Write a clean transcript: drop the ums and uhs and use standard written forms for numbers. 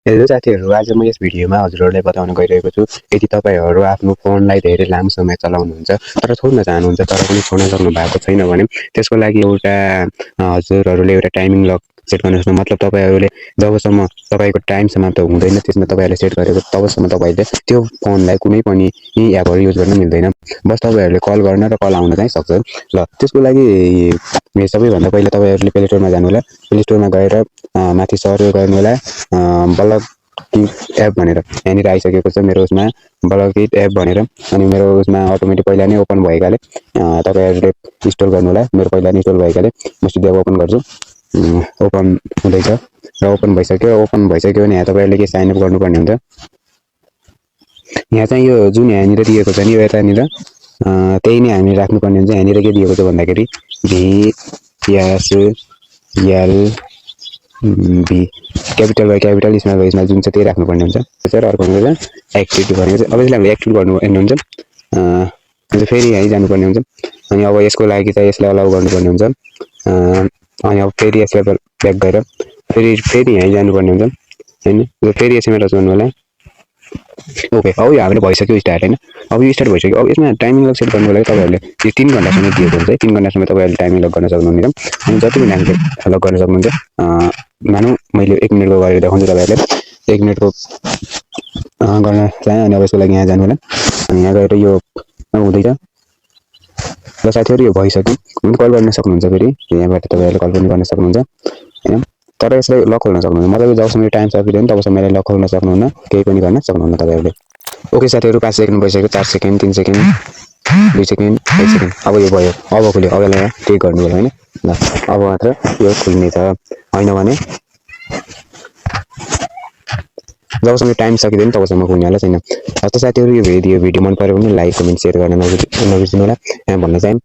Hello साथीहरू, आज म यस भिडियोमा हजुरहरूलाई बताउन गइरहेको छु। यदि तपाईहरू आफ्नो फोनलाई धेरै लामो समय चलाउनुहुन्छ तर छोड्न चाहनुहुन्छ तर पनि छोड्न सक्नु भएको छैन भने त्यसको लागि हजुरहरूले एउटा टाइमिङ लक सेट गर्न सक्नु। मतलब तपाईहरूले जबसम्म तपाईको टाइम समाप्त हुँदैन त्यसमा तपाईहरूले सेट गरेको तबसम्म तपाईले त्यो फोनलाई कुनै पनि एपहरू युज गर्न मिल्दैन। बस तपाईहरूले कल गर्न र कल आउन चाहिँ सक्छ। ल त्यसको लागि सबैभन्दा पहिला तपाईहरूले प्ले स्टोरमा जानु होला। प्ले स्टोरमा गएर माथि सर्च गर्नु होला ब्लक किट एप भनेर। यहाँनिर आइसकेको छ मेरो उसमा ब्लक किट एप भनेर। अनि मेरो उसमा अटोमेटिक पहिला नै ओपन भएकाले तपाईहरूले इन्स्टल गर्नु होला। मेरो पहिला नै इन्स्टल भएकाले म सिधै ओपन गर्छु। ओपन हुँदैछ र ओपन भइसक्यो भने यहाँ तपाईहरूले के साइन अप गर्नुपर्ने हुन्छ। यहाँ चाहिँ यो जुन यहाँनिर दिएको छ नि यो यतानिर त्यही नै हामी राख्नुपर्ने हुन्छ। यहाँनिर के दिएको छ भन्दाखेरि VSLB capital by capital small by small जुन छ त्यही राख्नुपर्ने हुन्छ। त्यसरी अर्को हुन्छ एक्टिभ भनेको चाहिँ अब यसलाई हामीले एक्टिभ गर्नुपर्ने हुन्छ। फेरि यहीँ जानुपर्ने हुन्छ। अनि अब यसको लागि चाहिँ यसलाई अलाउ गर्नुपर्ने हुन्छ। अनि अब फेरि यसलाई ब्याक गएर फेरि यहीँ जानुपर्ने हुन्छ होइन। फेरि यसैमा टच गर्नु होला। ओके, अब यो हामीले भइसक्यो स्टार्ट होइन। अब यो स्टार्ट भइसक्यो। अब यसमा टाइमिङ लक सेट गर्नुको लागि तपाईँहरूले यो 3 घन्टासम्म दिएको हुन्छ है। 3 घन्टासम्म तपाईँहरूले टाइमिङ लक गर्न सक्नुहुनेछ। अनि जति पनि हामीले लक गर्न सक्नुहुन्छ। मानौँ मैले 1 मिनटको गरेर देखाउँछु तपाईँहरूले। 1 मिनटको गर्न चाहेँ। अनि अब यसको लागि यहाँ जानु होला। अनि यहाँ गएर यो हुँदैछ र साथीहरू यो भइसक्यो। कल गर्न सक्नुहुन्छ। फेरि यहाँबाट तपाईँहरूले कल पनि गर्न सक्नुहुन्छ होइन। तर यसलाई लक खोल्न सक्नुहुन्न। मतलब जबसम्म टाइम सकिँदैन तबसम्म यसलाई लक खोल्न सक्नुहुन्न, केही पनि गर्न सक्नुहुन्न तपाईँहरूले। ओके साथीहरू, 5 सेकेन्ड भइसक्यो। 4 सेकेन्ड, 3 सेकेन्ड, 2 सेकेन्ड, 1 सेकेन्ड। अब यो भयो। अब खुल्यो। अब यसलाई क्लिक गर्नु होला होइन। ल अब मात्र यो खुल्नेछ। होइन भने जबसम्म टाइम सकिँदैन तबसम्म खुल्नेवाला छैन। त साथीहरू यो भिडियो मन पऱ्यो भने लाइक कमेन्ट सेयर गर्न नबिर्सिनु होला। यहाँ भन्न चाहेँ